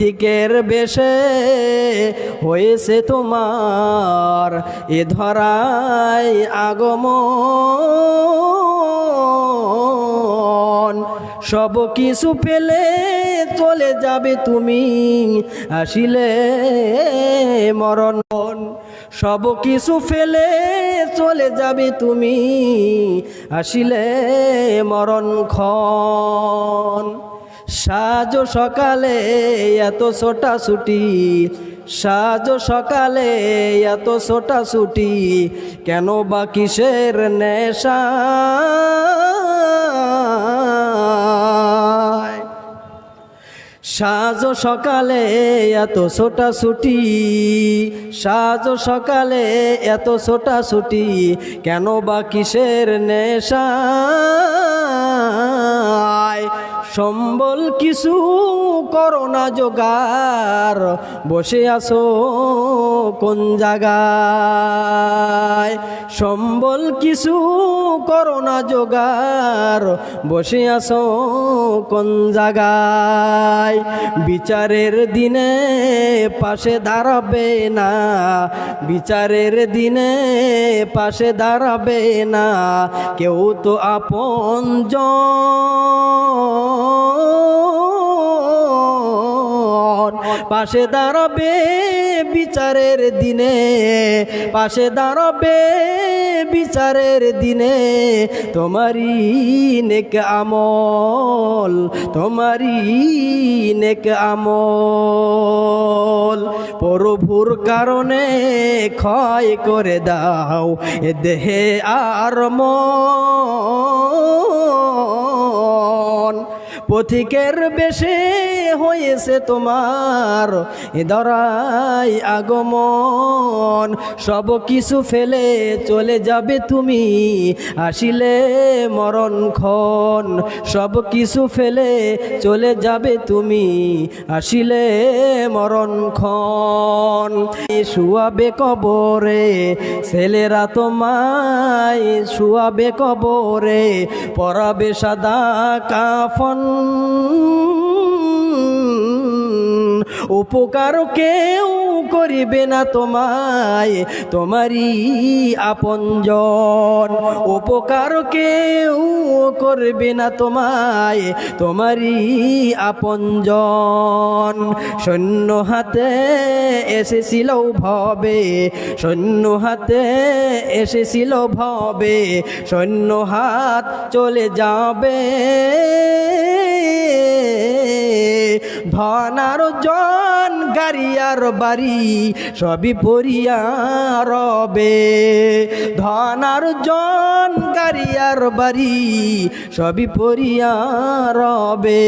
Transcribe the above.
দিকের বেশে হয়েছে তোমার এ ধরায় আগমন, সব কিছু পেলে চলে যাবে তুমি আসিলে মরণ। সব কিছু ফেলে চলে যাবে তুমি আসিলে মরণক্ষণ। সাজো সকালে এত ছোটাছুটি, সাজো সকালে এত ছোটাছুটি, কেন বা কিসের নেশা? সাজো সকালে এত ছোটাছুটি, সাজো সকালে এত ছোটাছুটি, কেন বা কিসের নেশা? সম্বল কিছু করো না জোগাড়, বসে আছো কোন জায়গায়? সম্বল কিছু করো না জোগাড়, বসে আছো কোন জায়গায়? বিচারের দিনে পাশে দাঁড়াবে না, বিচারের দিনে পাশে দাঁড়াবে না কেউ তো আপনজন। পাশে দাঁড়াবে বিচারের দিনে, পাশে দাঁড়াবে বিচারের দিনে তোমারই নেক আমল, তোমারই নেক আমল। প্রভুর কারণে ক্ষয় করে দাও এ দেহে আর মন, পথিকের বেশে হয়েছে তোমার এ ধরায় আগমন। সব কিছু ফেলে চলে যাবে তুমি আসিলে মরণক্ষণ, সব কিছু ফেলে চলে যাবে তুমি আসিলে মরণক্ষণ। শুয়াবে কবরে ছেলেরা তোমায়, শুয়াবে কবরে পরাবে সাদা কাফন, উপকার কেউ করিবে না তোমায় তোমারই আপনজন, উপকার কেউ করবে না তোমায় তোমারই আপনজন। শূন্য হাতে এসেছিল ভবে, শূন্য হাতে এসেছিল ভবে, শূন্য হাত চলে যাবে। ধনার জন গাড়িয়ার বাড়ি সবই পরিয়া রবে, ধনার জন গাড়িয়ার বাড়ি সবই পরিয়া রবে।